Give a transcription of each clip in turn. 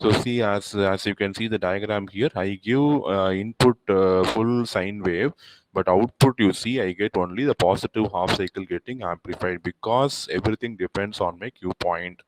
So see, as you can see the diagram here, I give input full sine wave, but output you see I get only the positive half cycle getting amplified because everything depends on my Q point.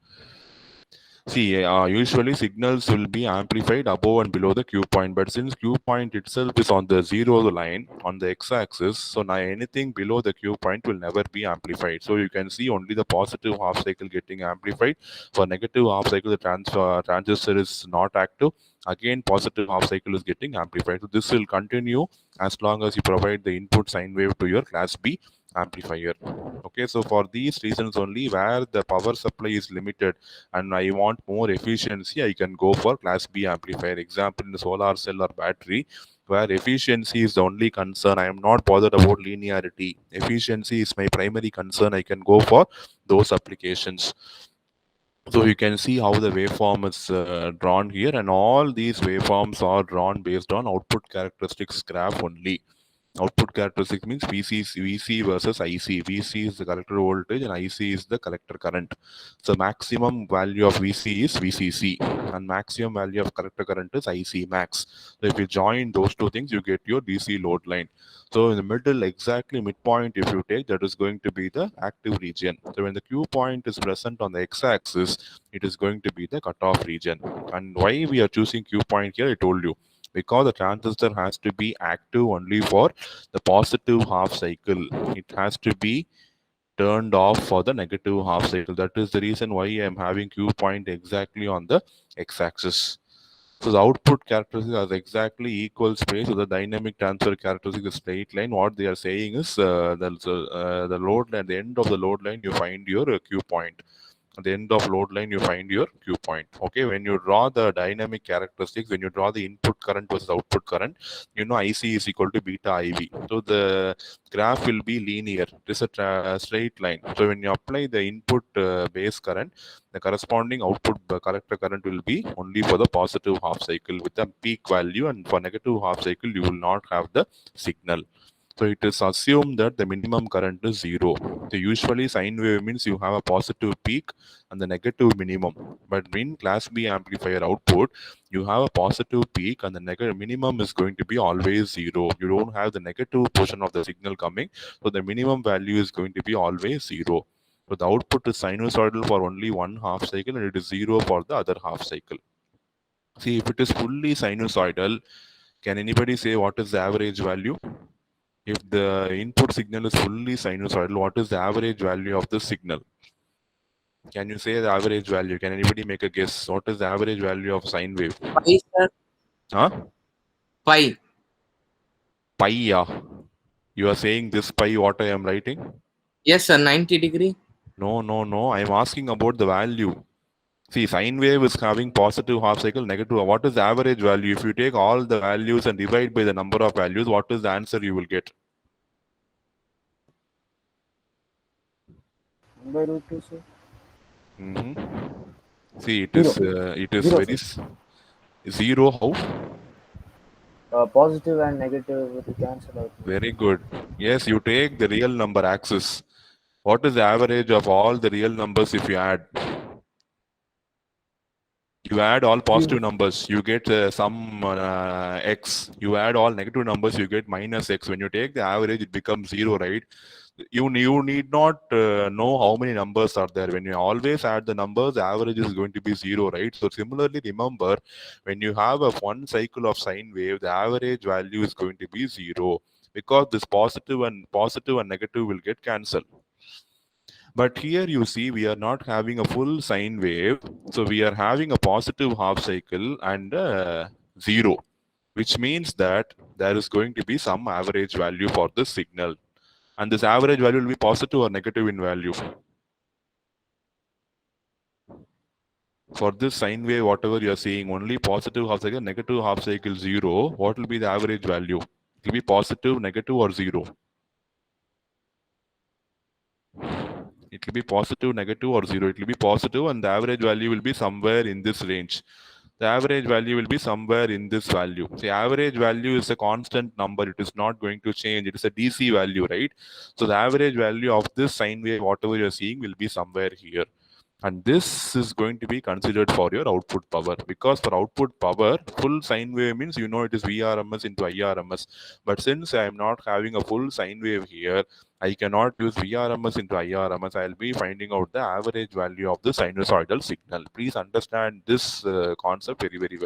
See, usually signals will be amplified above and below the Q point, but since Q point itself is on the zero line on the x-axis, so now anything below the Q point will never be amplified. So you can see only the positive half cycle getting amplified. For negative half cycle, the transistor is not active. Again, positive half cycle is getting amplified. So this will continue as long as you provide the input sine wave to your class B amplifier. Okay, so for these reasons only, where the power supply is limited and I want more efficiency, I can go for class B amplifier. Example, in the solar cell or battery, where efficiency is the only concern. I am not bothered about linearity. Efficiency is my primary concern. I can go for those applications. So you can see how the waveform is drawn here, and all these waveforms are drawn based on output characteristics graph only. Output characteristic means VC versus IC. VC is the collector voltage and IC is the collector current. So maximum value of VC is VCC and maximum value of collector current is IC max. So if you join those two things, you get your DC load line. So in the middle, exactly midpoint, if you take, that is going to be the active region. So when the Q point is present on the x-axis, it is going to be the cutoff region. And why we are choosing Q point here, I told you. Because the transistor has to be active only for the positive half cycle. It has to be turned off for the negative half cycle. That is the reason why I am having Q point exactly on the x-axis. So the output characteristic has exactly equal space. So the dynamic transfer characteristic is straight line. What they are saying is the load at the end of the load line, you find your Q point. At the end of load line, you find your Q point. Okay, when you draw the dynamic characteristics, when you draw the input current versus output current, you know IC is equal to beta IV. So the graph will be linear. It is a straight line. So when you apply the input base current, the corresponding output collector current will be only for the positive half cycle with a peak value, and for negative half cycle, you will not have the signal. So it is assumed that the minimum current is zero. So usually sine wave means you have a positive peak and the negative minimum. But in class B amplifier output, you have a positive peak and the negative minimum is going to be always zero. You don't have the negative portion of the signal coming. So the minimum value is going to be always zero. So the output is sinusoidal for only one half cycle and it is zero for the other half cycle. See, if it is fully sinusoidal, can anybody say what is the average value? If the input signal is fully sinusoidal, what is the average value of the signal? Can you say the average value? Can anybody make a guess? What is the average value of sine wave? Pi, sir. Huh? Pi. Pi, yeah. You are saying this pi, what I am writing? Yes, sir. 90 degree. No, no, no. I am asking about the value. See, sine wave is having positive half cycle, negative. What is the average value? If you take all the values and divide by the number of values, what is the answer you will get? 1 by root 2, sir. See, it Zero. is Zero, very sir. zero. How? Positive and negative will cancel out. Very good. Yes, you take the real number axis. What is the average of all the real numbers if you add? You add all positive numbers, you get some x. You add all negative numbers, you get minus x. When you take the average, it becomes zero, right? You need not know how many numbers are there. When you always add the numbers, the average is going to be zero, right? So similarly, remember, when you have a one cycle of sine wave, the average value is going to be zero because this positive and negative will get cancelled. But here you see we are not having a full sine wave. So we are having a positive half cycle and zero, which means that there is going to be some average value for this signal. And this average value will be positive or negative in value. For this sine wave, whatever you are seeing, only positive half cycle, negative half cycle zero. What will be the average value? It will be positive, negative, or zero. It will be positive, negative, or zero. It will be positive, and the average value will be somewhere in this range. The average value will be somewhere in this value. The average value is a constant number. It is not going to change. It is a DC value, right? So the average value of this sine wave, whatever you're seeing, will be somewhere here. and this is going to be considered for your output power, because for output power full sine wave means it is vrms into irms. But since I am not having a full sine wave here, I cannot use vrms into irms. I'll be finding out the average value of the sinusoidal signal. Please understand this concept very, very well.